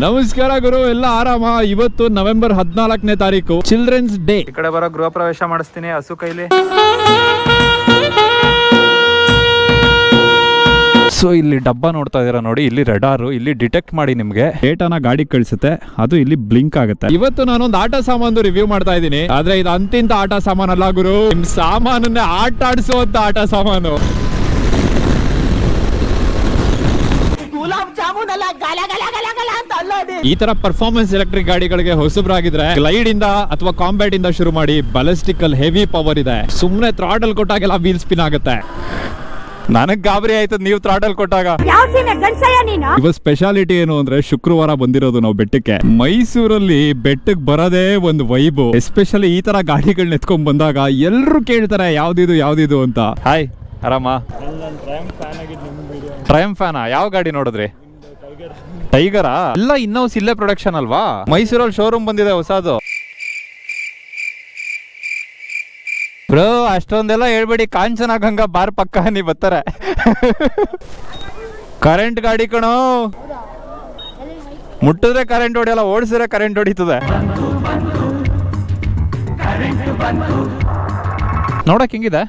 ನಮಸ್ಕಾರ ಗುರು, ಎಲ್ಲ ಆರಾಮ? ಇವತ್ತು ನವೆಂಬರ್ 14ನೇ ತಾರೀಕು, ಚಿಲ್ಡ್ರನ್ಸ್ ಡೇ. ಈ ಕಡೆ ಬರೋ ಗೃಹ ಪ್ರವೇಶ ಮಾಡಿಸ್ತೀನಿ ಹಸು ಕೈಲಿ. ಸೊ ಇಲ್ಲಿ ಡಬ್ಬ ನೋಡ್ತಾ ಇದೀರಾ ನೋಡಿ, ಇಲ್ಲಿ ರೆಡಾರು ಇಲ್ಲಿ ಡಿಟೆಕ್ಟ್ ಮಾಡಿ ನಿಮ್ಗೆ ಡೇಟಾನ ಗಾಡಿ ಕಳಿಸುತ್ತೆ, ಅದು ಇಲ್ಲಿ ಬ್ಲಿಂಕ್ ಆಗುತ್ತೆ. ಇವತ್ತು ನಾನೊಂದು ಆಟ ಸಾಮಾನು ರಿವ್ಯೂ ಮಾಡ್ತಾ ಇದ್ದೀನಿ, ಆದ್ರೆ ಇದು ಅಂತಿಂತ ಆಟ ಸಾಮಾನಲ್ಲ ಗುರು, ನಿಮ್ ಸಾಮಾನನ್ನೇ ಆಟ ಆಡಿಸುವಂತ ಆಟ ಸಾಮಾನು. ಈ ತರ ಪರ್ಫಾರ್ಮೆನ್ಸ್ ಎಲೆಕ್ಟ್ರಿಕ್ ಗಾಡಿಗಳಿಗೆ ಹೊಸಬ್ರಾಗಿದ್ರೆ ಗ್ಲೈಡ್ ಇಂದ ಅಥವಾ ಕಾಂಬ್ಯಾಟ್ ಇಂದ ಶುರು ಮಾಡಿ ಬಲಿಸ್ಟಿಕ್ ಅಲ್ಲಿ ಹೆವಿ ಪವರ್ ಇದೆ. ಸುಮ್ನೆ ಥ್ರಾಟಲ್ ಕೊಟ್ಟಾಗೆಲ್ಲ ವೀಲ್ ಸ್ಪಿನ್ ಆಗುತ್ತೆ. ನನಗ್ ಗಾಬರಿ ಆಯ್ತದ ನೀವು ಥ್ರಾಟಲ್ ಕೊಟ್ಟಾಗ. ಇವ ಸ್ಪೆಷಾಲಿಟಿ ಏನು ಅಂದ್ರೆ, ಶುಕ್ರವಾರ ಬಂದಿರೋದು ನಾವು ಬೆಟ್ಟಕ್ಕೆ. ಮೈಸೂರಲ್ಲಿ ಬೆಟ್ಟಕ್ಕೆ ಬರೋದೇ ಒಂದು ವೈಬ್. ಎಸ್ಪೆಷಲಿ ಈ ತರ ಗಾಡಿಗಳನ್ನ ಎತ್ಕೊಂಡ್ ಬಂದಾಗ ಎಲ್ರು ಕೇಳ್ತಾರೆ ಯಾವ್ದಿದು ಅಂತ. ಹಾಯ್, ಆರಾಮ? ಟ್ರಯಂಫ್ ಫ್ಯಾನಾ? ಯಾವ ಗಾಡಿ ನೋಡಿದ್ರಿ? ಟೈಗರಾ? ಎಲ್ಲ ಇನ್ನೋಸ್ ಇಲ್ಲೇ ಪ್ರೊಡಕ್ಷನ್ ಅಲ್ವಾ? ಮೈಸೂರಲ್ಲಿ ಶೋರೂಮ್ ಬಂದಿದೆ ಹೊಸದು. ಬ್ರೋ ಅಷ್ಟೊಂದೆಲ್ಲ ಹೇಳ್ಬೇಡಿ, ಕಾಂಚನ ಗಂಗಾ ಬಾರ್ ಪಕ್ಕ ನೀ ಬರ್ತಾರೆ. ಕರೆಂಟ್ ಗಾಡಿ ಕಣೋ, ಮುಟ್ಟಿದ್ರೆ ಕರೆಂಟ್ ಹೊಡಿಯಲ್ಲ, ಓಡಿಸಿದ್ರೆ ಕರೆಂಟ್ ಹೊಡಿತದೆ. ನೋಡಕ್ ಹಿಂಗಿದೆ?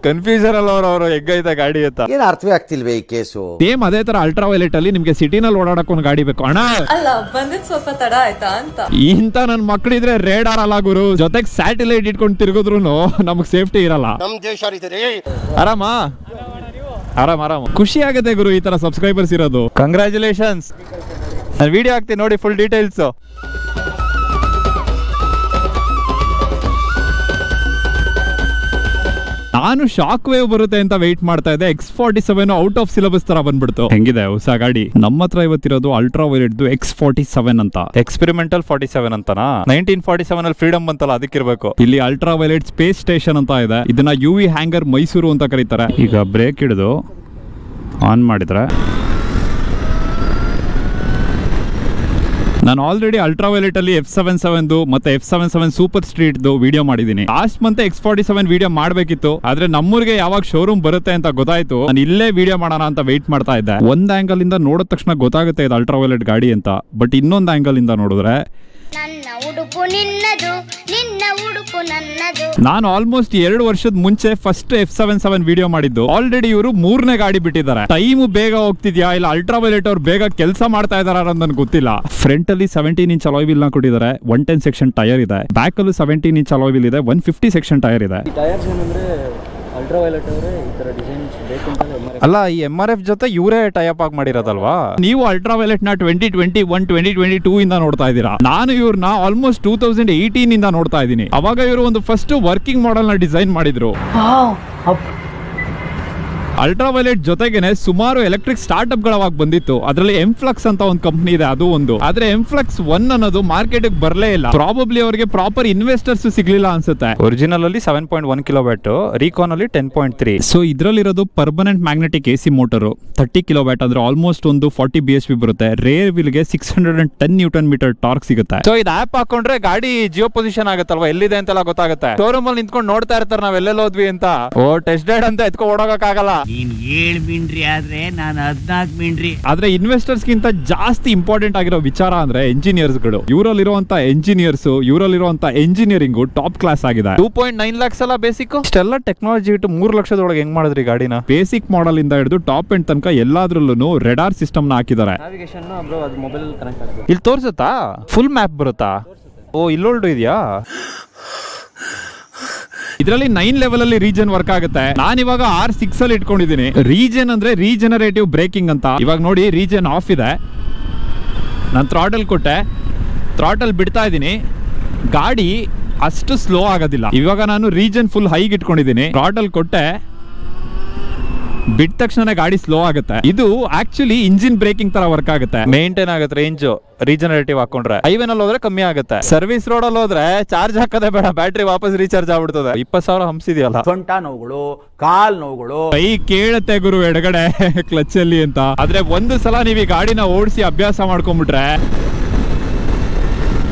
ಕನ್ಫ್ಯೂಷನ್ ಅಲ್ಲ ಅವರು ಹೆಗ್ಗೈತೆ ಗಾಡಿ ಅಂತ. ಏನು ಅರ್ಥವೇ ಆಗ್ತಿಲ್ವೇ ಈ ಕೇಸು? ಸೇಮ್ ಅದೇ ತರ ಅಲ್ಟ್ರಾ ವೈಲೆಟ್ ಅಲ್ಲಿ ನಿಮ್ಗೆ ಸಿಟಿನಲ್ಲಿ ಓಡಾಡಕ್ ಒಂದು ಗಾಡಿ ಬೇಕು ಅಣ್ಣ. ಅಲ್ಲ, ಬಂದಿದ್ ಸ್ವಲ್ಪ ತಡ ಆಯ್ತಾ ಅಂತ. ಇಂತ ನನ್ ಮಕ್ಳಿದ್ರೆ ರೇಡಾರ್ ಅಲ್ಲ ಗುರು, ಜೊತೆಗೆ ಸ್ಯಾಟಲೈಟ್ ಇಟ್ಕೊಂಡು ತಿರುಗಿದ್ರು ನಮಗ್ ಸೇಫ್ಟಿ ಇರಲ್ಲ. ನಮ್ ದೇಶ ಆರಾಮ? ಆರಾಮ್. ಖುಷಿ ಆಗುತ್ತೆ ಗುರು ಈ ತರ ಸಬ್ಸ್ಕ್ರೈಬರ್ಸ್ ಇರೋದು. ಕಂಗ್ರ್ಯಾಚುಲೇಷನ್ಸ್. ನಾನು ವಿಡಿಯೋ ಹಾಕ್ತೀನಿ ನೋಡಿ, ಫುಲ್ ಡೀಟೇಲ್ಸ್. ನಾನು ಶಾಕ್ ವೇವ್ ಬರುತ್ತೆ ಅಂತ ವೆಯ್ಟ್ ಮಾಡ್ತಾ ಇದ್ದೆ. X47 ಔಟ್ ಆಫ್ ಸಿಲೆಬಸ್ ತರ ಬಂದ್ಬಿಡ್ತು. ಹೆಂಗಿದೆ ಹೊಸ ಗಾಡಿ? ನಮ್ಮ ಹತ್ರ ಇವತ್ತಿರೋದು ಅಲ್ಟ್ರಾ ವೈಲೆಟ್ X47 ಅಂತ, ಎಕ್ಸ್ಪೆರಿಮೆಂಟಲ್ 47 ಅಂತನಾ? 1947 ಅಲ್ಲಿ ಫ್ರೀಡಮ್ ಬಂತಲ್ಲ, ಅದಕ್ಕಿರ್ಬೇಕು. ಇಲ್ಲಿ ಅಲ್ಟ್ರಾ ವೈಲೆಟ್ ಸ್ಪೇಸ್ ಸ್ಟೇಷನ್ ಅಂತ ಇದೆ. ಇದನ್ನ UV ಹ್ಯಾಂಗರ್ ಮೈಸೂರು ಅಂತ ಕರೀತಾರೆ. ಈಗ ಬ್ರೇಕ್ ಹಿಡಿದು ಆನ್ ಮಾಡಿದ್ರೆ, ನಾನು ಆಲ್ರೆಡಿ ಅಲ್ಟ್ರಾ ವೈಲೆಟ್ ಅಲ್ಲಿ F77 ಮತ್ತೆ F77 ಸೂಪರ್ ಸ್ಟ್ರೀಟ್ ವಿಡಿಯೋ ಮಾಡಿದೀನಿ. ಲಾಸ್ಟ್ ಮಂತ್ X47 ವಿಡಿಯೋ ಮಾಡ್ಬೇಕಿತ್ತು, ಆದ್ರೆ ನಮ್ಮೂರಿಗೆ ಯಾವಾಗ ಶೋರೂಮ್ ಬರುತ್ತೆ ಅಂತ ಗೊತ್ತಾಯ್ತು. ನಾನು ಇಲ್ಲೇ ವಿಡಿಯೋ ಮಾಡೋಣ ಅಂತ ವೆಯ್ಟ್ ಮಾಡ್ತಾ ಇದ್ದೆ. ಒಂದ್ ಆಂಗಲ್ ಇಂದ ನೋಡಿದ ತಕ್ಷಣ ಗೊತ್ತಾಗುತ್ತೆ ಇದು ಅಲ್ಟ್ರಾ ವೈಲೆಟ್ ಗಾಡಿ ಅಂತ, ಬಟ್ ಇನ್ನೊಂದ್ ಆಂಗಲ್ ಇಂದ ನೋಡಿದ್ರೆ ನನ್ನ ಉಡುಪು ನಿನ್ನದು, ನಿನ್ನ ಉಡುಪು ನನ್ನದು. ನಾನು ಆಲ್ಮೋಸ್ಟ್ 2 ವರ್ಷದ ಮುಂಚೆ ಫಸ್ಟ್ F77 ವಿಡಿಯೋ ಮಾಡಿದ್ದು. ಆಲ್ರೆಡಿ ಇವರು 3ನೇ ಗಾಡಿ ಬಿಟ್ಟಿದ್ದಾರೆ. ಟೈಮ್ ಬೇಗ ಹೋಗ್ತಿದ್ಯಾ ಇಲ್ಲ ಅಲ್ಟ್ರಾ ವೈಲೆಟ್ ಅವ್ರು ಬೇಗ ಕೆಲಸ ಮಾಡ್ತಾ ಇದಾರ ಅನ್ನೋದು ಗೊತ್ತಿಲ್ಲ. ಫ್ರಂಟ್ ಅಲ್ಲಿ 17 ಇಂಚ್ ಅಲಾಯ್ ವೀಲ್ ನ ಕೊಟ್ಟಿದ್ದಾರೆ. 110 ಸೆಕ್ಷನ್ ಟೈರ್ ಇದೆ. ಬ್ಯಾಕ್ ಅಲ್ಲೂ 17 ಇಂಚ್ ಅಲಾಯ್ ವೀಲ್ ಇದೆ. 150 ಸೆಕ್ಷನ್ ಟೈರ್ ಇದೆ. ಅಲ್ಲ, ಈ MRF ಜೊತೆ ಇವರೇ ಟೈಅಪ್ ಆಗಿ ಮಾಡಿರೋದಲ್ವಾ? ನೀವು ಅಲ್ಟ್ರಾ ವೈಲೆಟ್ ನ 2021 2022 ಇಂದ ನೋಡ್ತಾ ಇದ್ದೀರಾ. ನಾನು ಇವ್ರನ್ನ ಆಲ್ಮೋಸ್ಟ್ 2018 ಇಂದ ನೋಡ್ತಾ ಇದ್ದೀನಿ. ಅವಾಗ ಇವರು ಒಂದು ಫಸ್ಟ್ ವರ್ಕಿಂಗ್ ಮಾಡೆಲ್ ನ ಡಿಸೈನ್ ಮಾಡಿದ್ರು. ಅಲ್ಟ್ರಾ ವೈಲೆಟ್ ಜೊತೆಗೇನೆ ಸುಮಾರು ಎಲೆಕ್ಟ್ರಿಕ್ ಸ್ಟಾರ್ಟ್ಅಪ್ ಗಳವಾಗ ಬಂದಿತ್ತು. ಅದರಲ್ಲಿ ಎಂಫ್ಲಕ್ಸ್ ಅಂತ ಒಂದು ಕಂಪನಿ ಇದೆ, ಅದು ಒಂದು. ಆದ್ರೆ ಎಂಫ್ಲಕ್ಸ್ 1 ಅನ್ನೋದು ಮಾರ್ಕೆಟ್ ಬರಲೇ ಇಲ್ಲ. ಪ್ರಾಬಬ್ಲಿ ಅವರಿಗೆ ಪ್ರಾಪರ್ ಇನ್ವೆಸ್ಟರ್ಸ್ ಸಿಗ್ಲಿಲ್ಲ ಅನ್ಸುತ್ತೆ. ಒರಿಜಿನಲ್ ಅಲ್ಲಿ 7.1 ಕಿಲೋವ್ಯಾಟ್, ರೀಕಾನ್ ಅಲ್ಲಿ 10.3. ಸೊ ಇದ್ರಲ್ಲಿರೋದು permanent magnetic AC motor 30 kilowatt, ಅಂದ್ರೆ ಆಲ್ಮೋಸ್ಟ್ ಒಂದು 40 BHP ಬರುತ್ತೆ. ರೇರ್ ವೀಲ್ ಗೆ 610 ನ್ಯೂಟನ್ ಮೀಟರ್ ಟಾರ್ಕ್ ಸಿಗುತ್ತೆ. ಸೊ ಇದು ಆಪ್ ಹಾಕೊಂಡ್ರೆ ಗಾಡಿ ಜಿಯೋ ಪೊಸಿಷನ್ ಆಗುತ್ತಲ್ವಾ, ಎಲ್ಲಿದೆ ಅಂತೆಲ್ಲ ಗೊತ್ತಾಗುತ್ತೆ. ಶೋರೂಮ್ ಅಲ್ಲಿ ನಿಂತ್ಕೊಂಡು ನೋಡ್ತಾ ಇರ್ತಾರೆ ನಾವ್ ಎಲ್ಲೆಲ್ಲ ಹೋದ್ವಿ ಅಂತ. ಟೆಸ್ಟ್ ರೈಡ್ ಅಂತ ಎತ್ಕೊ ಓಡೋಗಕ್ಕಾಗಲ್ಲ. ನೀನ್ 7 ಮಿಂಡ್ರಿ ಆದ್ರೆ ನಾನು 14 ಮಿಂಡ್ರಿ. ಆದ್ರೆ ಇನ್ವೆಸ್ಟರ್ಸ್ ಗಿಂತ ಜಾಸ್ತಿ ಇಂಪಾರ್ಟೆಂಟ್ ಆಗಿರೋ ವಿಚಾರ ಅಂದ್ರೆ ಎಂಜಿನಿಯರ್ಸ್ ಗಳು. ಇವರಲ್ಲಿರುವಂತ ಎಂಜಿನಿಯರ್ಸ್, ಇವರಲ್ಲಿರುವಂತ ಎಂಜಿನಿಯರಿಂಗ್ ಟಾಪ್ ಕ್ಲಾಸ್ ಆಗಿದೆ. 2.9 lakhs ಅಲ್ಲ ಬೇಸಿಕ್. ಇಷ್ಟೆಲ್ಲ ಟೆಕ್ನಾಲಜಿ ಇಟ್ಟು 3 ಲಕ್ಷದೊಳಗೆ ಹೆಂಗ್ ಮಾಡಿದ್ರಿ ಗಾಡಿನ? ಬೇಸಿಕ್ ಮಾಡೆಲ್ ಇಂದ ಹಿಡಿದು ಟಾಪ್ ಎಂಡ್ ತನಕ ಎಲ್ಲಾದ್ರಲ್ಲೂ ರೆಡಾರ್ ಸಿಸ್ಟಮ್ ನ ಹಾಕಿದ್ದಾರೆ. ಇಲ್ಲಿ ತೋರ್ಸುತ್ತಾ? ಫುಲ್ ಮ್ಯಾಪ್ ಬರುತ್ತಾ? ಓ, ಇಲ್ಲೊಳ್ಳು ಇದೆಯಾ? ಇದರಲ್ಲಿ 9 ಲೆವೆಲ್ ಅಲ್ಲಿ ರೀಜನ್ ವರ್ಕ್ ಆಗುತ್ತೆ. ನಾನು ಇವಾಗ R6 ಅಲ್ಲಿ ಇಟ್ಕೊಂಡಿದ್ದೀನಿ. ರೀಜನ್ ಅಂದ್ರೆ ರೀಜನರೇಟಿವ್ ಬ್ರೇಕಿಂಗ್ ಅಂತ. ಇವಾಗ ನೋಡಿ, ರೀಜನ್ ಆಫ್ ಇದೆ. ನಾನು ಥ್ರಾಟಲ್ ಕೊಟ್ಟೆ, ಥ್ರಾಟಲ್ ಬಿಡ್ತಾ ಇದ್ದೀನಿ, ಗಾಡಿ ಅಷ್ಟು ಸ್ಲೋ ಆಗೋದಿಲ್ಲ. ಇವಾಗ ನಾನು ರೀಜನ್ ಫುಲ್ ಹೈಗೆ ಇಟ್ಕೊಂಡಿದ್ದೀನಿ. ಥ್ರಾಟಲ್ ಕೊಟ್ಟೆ, ಬಿಟ್ಟ ತಕ್ಷಣ ಗಾಡಿ ಸ್ಲೋ ಆಗುತ್ತೆ. ಇದು ಆಕ್ಚುಲಿ ಇಂಜಿನ್ ಬ್ರೇಕಿಂಗ್ ತರ ವರ್ಕ್ ಆಗುತ್ತೆ. ಮೇಂಟೈನ್ ಆಗುತ್ತೆ ರೇಂಜ್ ರೀಜನರೇಟಿವ್ ಹಾಕೊಂಡ್ರೆ. ಹೈವೇನಲ್ಲಿ ಹೋದ್ರೆ ಕಮ್ಮಿ ಆಗುತ್ತೆ. ಸರ್ವಿಸ್ ರೋಡ್ ಅಲ್ಲಿ ಹೋದ್ರೆ ಚಾರ್ಜ್ ಹಾಕದೆ ಬೇಡ, ಬ್ಯಾಟ್ರಿ ವಾಪಸ್ ರೀಚಾರ್ಜ್ ಆಗ್ಬಿಡ್ತದೆ. 20,000 ಹಂಸಿದೆಯಲ್ಲ. ಸೊಂಟ ನೋವುಗಳು, ಕಾಲ್ ನೋವುಗಳು, ಕೈ ಕೇಳುತ್ತೆ ಗುರು ಎಡಗಡೆ ಕ್ಲಚ್ ಅಲ್ಲಿ ಅಂತ. ಆದ್ರೆ ಒಂದು ಸಲ ನೀವು ಈ ಗಾಡಿನ ಓಡಿಸಿ ಅಭ್ಯಾಸ ಮಾಡ್ಕೊಂಡ್ಬಿಟ್ರೆ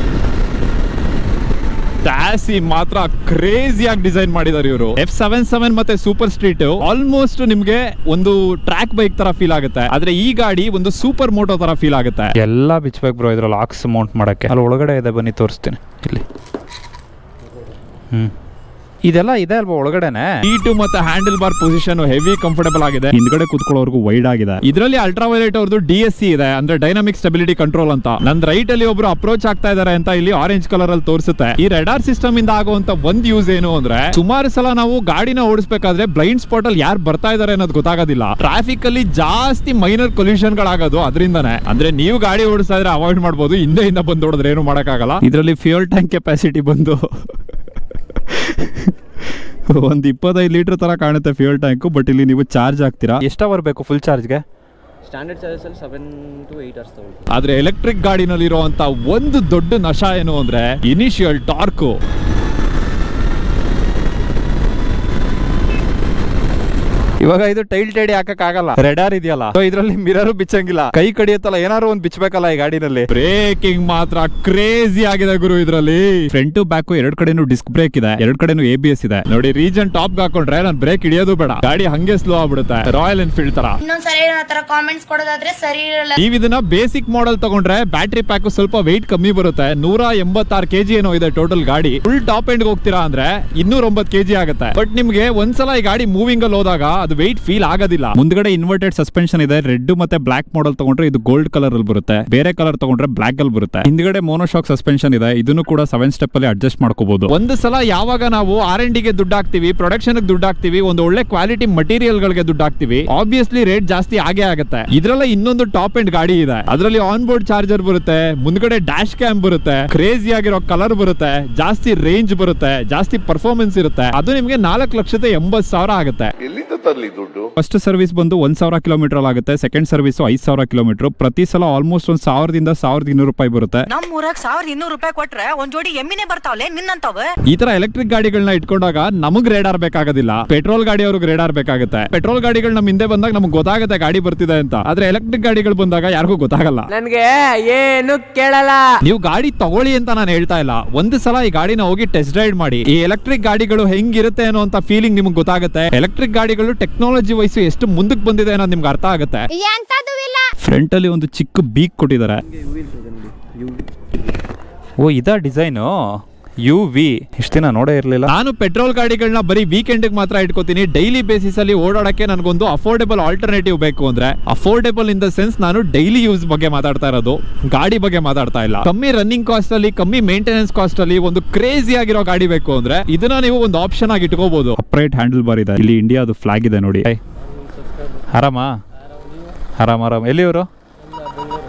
ಟ್ಯಾಸಿ ಮಾತ್ರ ಕ್ರೇಜಿ ಆಗಿ ಡಿಸೈನ್ ಮಾಡಿದ್ದಾರೆ ಇವರು. F77 ಮತ್ತೆ ಸೂಪರ್ ಸ್ಟ್ರೀಟ್ ಆಲ್ಮೋಸ್ಟ್ ನಿಮ್ಗೆ ಒಂದು ಟ್ರ್ಯಾಕ್ ಬೈಕ್ ತರ ಫೀಲ್ ಆಗುತ್ತೆ, ಆದ್ರೆ ಈ ಗಾಡಿ ಒಂದು ಸೂಪರ್ ಮೋಟೋ ತರ ಫೀಲ್ ಆಗುತ್ತೆ. ಎಲ್ಲ ಬಿಚ್ಚಬೇಕು ಬ್ರೋ ಇದ್ರಲ್ಲಿ ಆಕ್ಸ್ ಮೌಂಟ್ ಮಾಡಕ್ಕೆ. ಅಲ್ಲಿ ಒಳಗಡೆ ಇದೆ, ಬನ್ನಿ ತೋರಿಸ್ತೀನಿ ಇಲ್ಲಿ. ಇದೆಲ್ಲ ಇದೆ ಅಲ್ವಾ ಒಳಗಡೆನೆ. ಸೀಟು ಮತ್ತೆ handle bar position heavy comfortable ಆಗಿದೆ, ಹಿಂದ್ಗಡೆ ಕುತ್ಕೊಳ್ಳೋರ್ಗು ವೈಡ್ ಆಗಿದೆ. ಇದರಲ್ಲಿ ಅಲ್ಟ್ರಾವೈಲೆಟ್ ಅವ್ರದ್ದು DSC ಇದೆ, ಅಂದ್ರೆ ಡೈನಾಮಿಕ್ ಸ್ಟೆಬಿಲಿಟಿ ಕಂಟ್ರೋಲ್ ಅಂತ. ನನ್ ರೈಟ್ ಅಲ್ಲಿ ಒಬ್ರು ಅಪ್ರೋಚ್ ಆಗ್ತಾ ಇದಾರೆ ಅಂತ ಇಲ್ಲಿ ಆರೆಂಜ್ ಕಲರ್ ಅಲ್ಲಿ ತೋರಿಸುತ್ತೆ. ಈ ರೆಡಾರ್ ಸಿಸ್ಟಮ್ ಇಂದ ಆಗುವಂತ ಒಂದ್ ಯೂಸ್ ಏನು ಅಂದ್ರೆ, ಸುಮಾರು ಸಲ ನಾವು ಗಾಡಿನ ಓಡಿಸಬೇಕಾದ್ರೆ ಬ್ಲೈಂಡ್ ಸ್ಪಾಟ್ ಅಲ್ಲಿ ಯಾರು ಬರ್ತಾ ಇದಾರೆ ಅನ್ನೋದು ಗೊತ್ತಾಗೋದಿಲ್ಲ. ಟ್ರಾಫಿಕ್ ಅಲ್ಲಿ ಜಾಸ್ತಿ ಮೈನರ್ ಕೊಲ್ಯೂಷನ್ ಗಳಾಗೋದು ಅದರಿಂದಾನೆ. ಅಂದ್ರೆ ನೀವು ಗಾಡಿ ಓಡಿಸ್ತಾ ಇದ್ರೆ ಅವಾಯ್ಡ್ ಮಾಡಬಹುದು, ಹಿಂದೆಯಿಂದ ಬಂದು ಓಡಿದ್ರೆ ಏನು ಮಾಡಕ್ಕಾಗಲ್ಲ. ಇದರಲ್ಲಿ ಫ್ಯೂಯಲ್ ಟ್ಯಾಂಕ್ ಕೆಪಾಸಿಟಿ ಬಂದು ಒಂದು 25 ಲೀಟರ್ ತರ ಕಾಣುತ್ತೆ ಫ್ಯೂಯಲ್ ಟ್ಯಾಂಕ್. ಬಟ್ ಇಲ್ಲಿ ನೀವು ಚಾರ್ಜ್ ಆಗ್ತೀರಾ. ಎಷ್ಟು ಅವರ್ ಬೇಕು ಫುಲ್ ಚಾರ್ಜ್ಗೆ? ಸ್ಟ್ಯಾಂಡರ್ಡ್ ಚಾರ್ಜಸ್ ಅಲ್ಲಿ 7 to 8 hours ತಗೊಳ್ತೀವಿ. ಆದ್ರೆ ಎಲೆಕ್ಟ್ರಿಕ್ ಗಾಡಿನಲ್ಲಿ ಇರುವಂತ ಒಂದು ದೊಡ್ಡ ನಶ ಏನು ಅಂದ್ರೆ ಇನಿಷಿಯಲ್ ಟಾರ್ಕ್. ಇವಾಗ ಇದು ಟೈಲ್ ಟೈಡಿ ಹಾಕಕ್ ಆಗಲ್ಲ, ರೆಡಾರ್ ಇದೆಯಲ್ಲ, ಇದರಲ್ಲಿ ಮಿರರ್ ಬಿಚ್ಚಂಗಿಲ್ಲ, ಕೈ ಕಡಿಯತ್ತಲ್ಲ, ಏನಾದ್ರು ಒಂದ್ ಬಿಚ್ಚಬೇಕಲ್ಲ ಈ ಗಾಡಿನಲ್ಲಿ. ಬ್ರೇಕಿಂಗ್ ಮಾತ್ರ ಕ್ರೇಜಿ ಆಗಿದೆ ಗುರು ಇದರಲ್ಲಿ. ಫ್ರಂಟ್ ಬ್ಯಾಕ್ ಎರಡ್ ಕಡೆನೂ ಡಿಸ್ಕ್ ಬ್ರೇಕ್ ಇದೆ, ಎರಡ್ ಕಡೆನೂ ABS ಇದೆ. ನೋಡಿ ರೀಜನ್ ಟಾಪ್ ಹಾಕೊಂಡ್ರೆ ನಾನು ಬ್ರೇಕ್ ಹಿಡಿಯೋದು ಬೇಡ, ಗಾಡಿ ಹಂಗೆ ಸ್ಲೋ ಆಗ್ಬಿಡುತ್ತೆ, ರಾಯಲ್ ಎನ್ಫೀಲ್ಡ್ ತರ. ಇನ್ನೊಂದ್ಸರಿ ಆತರ ಕಾಮೆಂಟ್ಸ್ ಕೊಡೋದಾದ್ರೆ ಸರಿ ಇರಲ್ಲ. ನೀವು ಇದನ್ನ ಬೇಸಿಕ್ ಮಾಡೆಲ್ ತಗೊಂಡ್ರೆ ಬ್ಯಾಟ್ರಿ ಪ್ಯಾಕ್ ಸ್ವಲ್ಪ ವೆಯ್ಟ್ ಕಮ್ಮಿ ಬರುತ್ತೆ. 186 kg ಏನೋ ಇದೆ ಟೋಟಲ್ ಗಾಡಿ. ಫುಲ್ ಟಾಪ್ ಎಂಡ್ ಹೋಗ್ತೀರಾ ಅಂದ್ರೆ 209 kg ಆಗುತ್ತೆ. ಬಟ್ ನಿಮ್ಗೆ ಒಂದ್ಸಲ ಈ ಗಾಡಿ ಮೂವಿಂಗ್ ಅಲ್ಲಿ ಹೋದಾಗ ಅದು ವೆಯ್ಟ್ ಫೀಲ್ ಆಗೋದಿಲ್ಲ. ಮುಂದ್ಗಡೆ ಇನ್ವರ್ಟೆಡ್ ಸಸ್ಪೆನ್ಷನ್ ಇದೆ. ರೆಡ್ ಮತ್ತೆ ಬ್ಲಾಕ್ ಮಾಡೆಲ್ ತಗೊಂಡ್ರೆ ಇದು ಗೋಲ್ಡ್ ಕಲರ್ ಅಲ್ಲಿ ಬರುತ್ತೆ, ಬೇರೆ ಕಲರ್ ತಗೊಂಡ್ರೆ ಬ್ಲಾಕ್ ಅಲ್ಲಿ ಬರುತ್ತೆ. ಹಿಂದ್ಗಡೆ ಮೋನೋಶಾಕ್ ಸಸ್ಪೆನ್ಷನ್ ಇದೆ, ಇದನ್ನು ಕೂಡ 7 ಸ್ಟೆಪ್ ಅಲ್ಲಿ ಅಡ್ಜಸ್ಟ್ ಮಾಡ್ಕೋಬಹುದು. ಒಂದು ಸಲ ಯಾವಾಗ ನಾವು R&D ಗೆ ದುಡ್ಡು ಹಾಕ್ತಿವಿ, ಪ್ರೊಡಕ್ಷನ್ ದುಡ್ಡು ಹಾಕ್ತಿವಿ, ಒಂದು ಒಳ್ಳೆ ಕ್ವಾಲಿಟಿ ಮಟೀರಿಯಲ್ ಗಳಿಗೆ ದುಡ್ಡು ಹಾಕ್ತಿವಿ, ಆಬ್ವಿಯಸ್ಲಿ ರೇಟ್ ಜಾಸ್ತಿ ಆಗೇ ಆಗುತ್ತೆ. ಇದ್ರಲ್ಲ ಇನ್ನೊಂದು ಟಾಪ್ ಎಂಡ್ ಗಾಡಿ ಇದೆ, ಅದರಲ್ಲಿ ಆನ್ ಬೋರ್ಡ್ ಚಾರ್ಜರ್ ಬರುತ್ತೆ, ಮುಂದ್ಗಡೆ ಡ್ಯಾಶ್ ಕ್ಯಾಮ್ ಬರುತ್ತೆ, ಕ್ರೇಜಿ ಆಗಿರೋ ಕಲರ್ ಬರುತ್ತೆ, ಜಾಸ್ತಿ ರೇಂಜ್ ಬರುತ್ತೆ, ಜಾಸ್ತಿ ಪರ್ಫಾರ್ಮೆನ್ಸ್ ಇರುತ್ತೆ. ಅದು ನಿಮ್ಗೆ 4,80,000 ಆಗುತ್ತೆ. ಫಸ್ಟ್ ಸರ್ವಿಸ್ ಬಂದು 1,000 ಕಿಲೋಮೀಟರ್ ಆಗುತ್ತೆ, ಸೆಕೆಂಡ್ ಸರ್ವಿಸ್ 5,000 ಕಿಲೋಮೀಟರ್. ಪ್ರತಿ ಸಲ ಆಲ್ಮೋಸ್ಟ್ 1,000ದಿಂದ 1,200 ರೂಪಾಯಿ ಬರುತ್ತೆ. ನಮ್ ಊರಾಗ 1,200 ರೂಪಾಯಿ ಕೊಟ್ರೆ ಒಂದ್ ಜೋಡಿ ಎಮ್ಮಿನೇ ಬರ್ತಾವಲೆ ನಿನ್ನಂತವ. ಈ ತರ ಎಲೆಕ್ಟ್ರಿಕ್ ಗಾಡಿಗಳನ್ನ ಇಟ್ಕೊಂಡಾಗ ನಮಗ್ ರೇಡಾರ್ ಬೇಕಾಗೋದಿಲ್ಲ, ಪೆಟ್ರೋಲ್ ಗಾಡಿ ಅವ್ರಿಗೆ ರೇಡಾರ್ ಬೇಕಾಗುತ್ತೆ. ಪೆಟ್ರೋಲ್ ಗಾಡಿಗಳು ನಮ್ ಹಿಂದೆ ಬಂದಾಗ ನಮ್ಗೆ ಗೊತ್ತಾಗುತ್ತೆ ಗಾಡಿ ಬರ್ತಿದೆ ಅಂತ, ಆದ್ರೆ ಎಲೆಕ್ಟ್ರಿಕ್ ಗಾಡಿಗಳು ಬಂದಾಗ ಯಾರಿಗೂ ಗೊತ್ತಾಗಲ್ಲ. ನನ್ಗೆ ಏನು ಕೇಳಲ್ಲ. ನೀವು ಗಾಡಿ ತಗೊಳ್ಳಿ ಅಂತ ನಾನು ಹೇಳ್ತಾ ಇಲ್ಲ, ಒಂದು ಸಲ ಈ ಗಾಡಿನ ಹೋಗಿ ಟೆಸ್ಟ್ ರೈಡ್ ಮಾಡಿ. ಈ ಎಲೆಕ್ಟ್ರಿಕ್ ಗಾಡಿಗಳು ಹೆಂಗಿರುತ್ತೆ ಅನ್ನೋ ಅಂತ ಫೀಲಿಂಗ್ ನಿಮ್ಗೆ ಗೊತ್ತಾಗುತ್ತೆ. ಎಲೆಕ್ಟ್ರಿಕ್ ಗಾಡಿಗಳು ಟೆಕ್ನಾಲಜಿ ವೈಸು ಎಷ್ಟು ಮುಂದಕ್ಕೆ ಬಂದಿದೆ ಅನ್ನೋದು ನಿಮ್ಗೆ ಅರ್ಥ ಆಗುತ್ತೆ. ಫ್ರಂಟ್ ಅಲ್ಲಿ ಒಂದು ಚಿಕ್ಕ ಬೀಕ್ ಕೊಟ್ಟಿದ್ದಾರೆ. ಓ ಇದಾ ಡಿಸೈನು UV. ಇಷ್ಟ ದಿನ ನೋಡೇ ಇರಲಿಲ್ಲ ನಾನು. ಪೆಟ್ರೋಲ್ ಗಾಡಿಗಳನ್ನ ಬರೀ ವೀಕೆಂಡ್ ಮಾತ್ರ ಇಟ್ಕೋತೀನಿ. ಡೈಲಿ ಬೇಸಿಸ್ ಅಲ್ಲಿ ಓಡಾಡಕ್ಕೆ ನನಗೊಂದು ಅಫೋರ್ಡೆಬಲ್ ಆಲ್ಟರ್ನೇಟಿವ್ ಬೇಕು. ಅಂದ್ರೆ ಅಫೋರ್ಡೆಬಲ್ ಇನ್ ದ ಸೆನ್ಸ್ ನಾನು ಡೈಲಿ ಯೂಸ್ ಬಗ್ಗೆ ಮಾತಾಡ್ತಾ ಇರೋದು, ಗಾಡಿ ಬಗ್ಗೆ ಮಾತಾಡ್ತಾ ಇಲ್ಲ. ಕಮ್ಮಿ ರನ್ನಿಂಗ್ ಕಾಸ್ಟ್ ಅಲ್ಲಿ, ಕಮ್ಮಿ ಮೇಂಟೆನೆನ್ಸ್ ಕಾಸ್ಟ್ ಅಲ್ಲಿ ಒಂದು ಕ್ರೇಜಿ ಆಗಿರೋ ಗಾಡಿ ಬೇಕು ಅಂದ್ರೆ ಇದನ್ನ ನೀವು ಒಂದು ಆಪ್ಷನ್ ಆಗಿ ಇಟ್ಕೋಬಹುದು. ಅಪ್ರೈಟ್ ಹ್ಯಾಂಡಲ್ ಬಾರ್ ಇದೆ, ಇಲ್ಲಿ ಇಂಡಿಯಾದು ಫ್ಲಾಗ್ ಇದೆ ನೋಡಿ. ಆರಾಮ. ಎಲ್ಲಿ ಇವರು?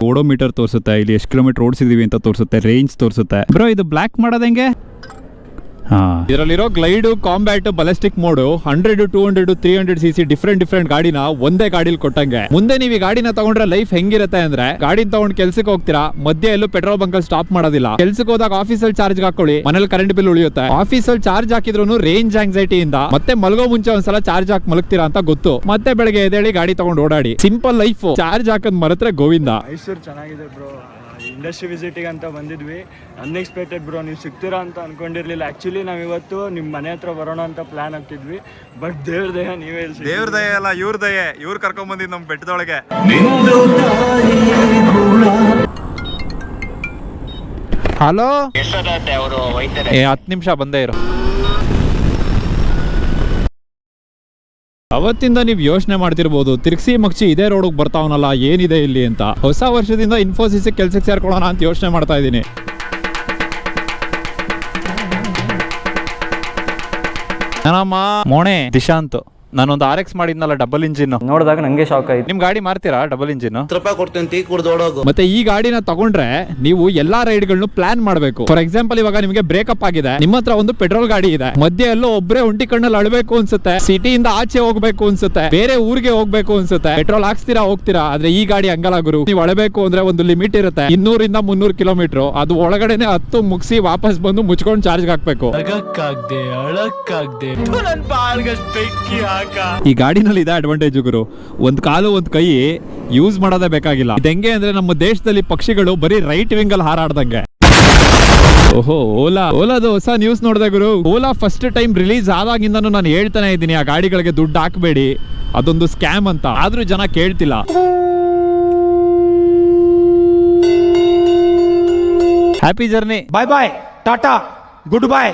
ಓಡೋಮೀಟರ್ ತೋರಿಸುತ್ತೆ, ಇಲ್ಲಿ ಎಷ್ಟು ಕಿಲೋಮೀಟರ್ ಓಡಿಸಿದೀವಿ ಅಂತ ತೋರಿಸುತ್ತೆ, ರೇಂಜ್ ತೋರಿಸುತ್ತೆ. ಬ್ರೋ ಇದು ಬ್ಲಾಕ್ ಮಾಡೋದು ಹೆಂಗೆ? ಇದರಲ್ಲಿರೋ glide, combat, ballistic mode 100, 200, 300 cc different ಗಾಡಿನ ಒಂದೇ ಗಾಡಿಲಿ ಕೊಟ್ಟಂಗೆ. ಮುಂದೆ ನೀವು ಈ ಗಾಡಿನ ತಗೊಂಡ್ರೆ ಲೈಫ್ ಹೆಂಗಿರುತ್ತೆ ಅಂದ್ರೆ, ಗಾಡಿ ತಗೊಂಡ್ ಕೆಲ್ಸಕ್ಕೆ ಹೋಗ್ತೀರಾ, ಮಧ್ಯೆ ಎಲ್ಲೂ ಪೆಟ್ರೋಲ್ ಬಂಕ್ ಅಲ್ಲಿ ಸ್ಟಾಪ್ ಮಾಡೋದಿಲ್ಲ. ಕೆಲ್ಸಕ್ಕೆ ಹೋದಾಗ ಆಫೀಸಲ್ಲಿ ಚಾರ್ಜ್ ಹಾಕೊಳ್ಳಿ, ಮನೇಲಿ ಕರೆಂಟ್ ಬಿಲ್ ಉಳಿಯುತ್ತೆ. ಆಫೀಸಲ್ಲಿ ಚಾರ್ಜ್ ಹಾಕಿದ್ರು ರೇಂಜ್ ಆಂಗ್ಸೈಟಿ ಇಂದ ಮತ್ತೆ ಮಲಗೋ ಮುಂಚೆ ಒಂದ್ಸಲ ಚಾರ್ಜ್ ಹಾಕಿ ಮಲಗ್ತೀರಾ ಅಂತ ಗೊತ್ತು. ಮತ್ತೆ ಬೆಳಗ್ಗೆ ಎದ್ದೇಳಿ ಗಾಡಿ ತಗೊಂಡು ಓಡಾಡಿ. Simple life. ಚಾರ್ಜ್ ಹಾಕದ್ ಮರೆತ್ರೆ ಗೋವಿಂದ. ಮೈಸೂರು ಚೆನ್ನಾಗಿದೆ ಬ್ರೋ. ಇಂಡಸ್ಟ್ರಿ ವಿಸಿಟಿಗೆ ಅಂತ ಬಂದಿದ್ವಿ. ಅನ್ಎಕ್ಸ್ಪೆಕ್ಟೆಡ್ ಬ್ರೋ, ನೀವು ಸಿಗ್ತೀರಾ ಅಂತ ಅನ್ಕೊಂಡಿರ್ಲಿಲ್ಲ. ಆ್ಯಕ್ಚುಲಿ ನಾವು ಇವತ್ತು ನಿಮ್ಮ ಮನೆ ಹತ್ರ ಬರೋಣ ಅಂತ ಪ್ಲಾನ್ ಆಗ್ತಿದ್ವಿ, ಬಟ್ ದೇವ್ರ ದಯ ನೀವೇ. ದೇವ್ರ ದಯ ಅಲ್ಲ, ಇವ್ರ ದಯೆ. ಇವ್ರು ಕರ್ಕೊಂಡ್ ಬಂದಿದ್ ನಮ್ ಬೆಟ್ಟದೊಳಗೆ. ಹಲೋ, 10 ನಿಮಿಷ ಬಂದೇ ಇರು. ಅವತ್ತಿಂದ ನೀವು ಯೋಚನೆ ಮಾಡ್ತಿರ್ಬೋದು, ತಿರ್ಗ್ಸಿ ಮಗ್ಚಿ ಇದೇ ರೋಡಿಗೆ ಬರ್ತಾವನಲ್ಲ, ಏನಿದೆ ಇಲ್ಲಿ ಅಂತ. ಹೊಸ ವರ್ಷದಿಂದ ಇನ್ಫೋಸಿಸ್ ಕೆಲ್ಸಕ್ಕೆ ಸೇರ್ಕೊಳ್ಳೋಣ ಅಂತ ಯೋಚನೆ ಮಾಡ್ತಾ ಇದ್ದೀನಿ. ನಮ್ಮ ಮೋಣೆ ದಿಶಾಂತ್ ನಾನೊಂದು RX ಮಾಡಿದ್ನಲ್ಲ ಡಬಲ್ ಇಂಜಿನ್, ನೋಡಿದಾಗ ನಂಗೆ ಶಾಕ್ ಆಯ್ತು. ನಿಮ್ ಗಾಡಿ ಮಾರ್ತೀರಾ ಡಬಲ್ ಇಂಜಿನ್? ರೂಪಾಯಿ ಕೊಡ್ತೀನಿ, ಟೀ ಕುಡ್ದೋಡೋಗು. ಮತ್ತೆ ಈ ಗಾಡಿನ ತಗೊಂಡ್ರೆ ನೀವು ಎಲ್ಲಾ ರೈಡ್ ಗಳನ್ನು ಪ್ಲಾನ್ ಮಾಡಬೇಕು. ಫಾರ್ ಎಕ್ಸಾಂಪಲ್ ಇವಾಗ ನಿಮಗೆ ಬ್ರೇಕಪ್ ಆಗಿದೆ, ನಿಮ್ಮ ಹತ್ರ ಒಂದು ಪೆಟ್ರೋಲ್ ಗಾಡಿ ಇದೆ, ಮಧ್ಯೆ ಎಲ್ಲೋ ಒಬ್ರೆ ಒಂಟಿ ಕಣ್ಣಲ್ಲಿ ಅಳಬೇಕು ಅನ್ಸುತ್ತೆ, ಸಿಟಿಯಿಂದ ಆಚೆ ಹೋಗ್ಬೇಕು ಅನ್ಸುತ್ತೆ, ಬೇರೆ ಊರಿಗೆ ಹೋಗ್ಬೇಕು ಅನ್ಸುತ್ತೆ, ಪೆಟ್ರೋಲ್ ಹಾಕ್ಸ್ತೀರಾ ಹೋಗ್ತೀರಾ. ಆದ್ರೆ ಈ ಗಾಡಿ ಹಂಗಲ್ಲ ಗುರು, ನೀವು ಅಳಬೇಕು ಅಂದ್ರೆ ಒಂದು ಲಿಮಿಟ್ ಇರುತ್ತೆ, 200 ಇಂದ 300 ಕಿಲೋಮೀಟರ್. ಅದು ಒಳಗಡೆನೆ 10 ಮುಗಿಸಿ ವಾಪಸ್ ಬಂದು ಮುಚ್ಕೊಂಡು ಚಾರ್ಜ್ ಹಾಕ್ಬೇಕು. ಈ ಗಾಡಿನಲ್ಲಿ ಇದೆ ಅಡ್ವಾಂಟೇಜ್ ಗುರು, ಒಂದ್ ಕಾಲು ಒಂದ್ ಕೈ ಯೂಸ್ ಮಾಡೋದೇ ಬೇಕಾಗಿಲ್ಲ. ಇದು ಹೆಂಗೆ ಅಂದ್ರೆ ನಮ್ಮ ದೇಶದಲ್ಲಿ ಪಕ್ಷಿಗಳು ಬರೀ ರೈಟ್ ವಿಂಗ್ ಅಲ್ಲಿ ಹಾರಾಡ್ದಂಗೆ. ಓಹೋ ಓಲಾದು ಹೊಸ ನ್ಯೂಸ್ ನೋಡಿದೆ ಗುರು. ಓಲಾ ಫಸ್ಟ್ ಟೈಮ್ ರಿಲೀಸ್ ಆದಾಗಿಂದನೂ ನಾನು ಹೇಳ್ತಾನೆ ಇದ್ದೀನಿ ಆ ಗಾಡಿಗಳಿಗೆ ದುಡ್ಡು ಹಾಕಬೇಡಿ, ಅದೊಂದು ಸ್ಕ್ಯಾಮ್ ಅಂತ. ಆದ್ರೂ ಜನ ಕೇಳ್ತಿಲ್ಲ. Happy journey. Bye bye, ta ta, good ಬಾಯ್.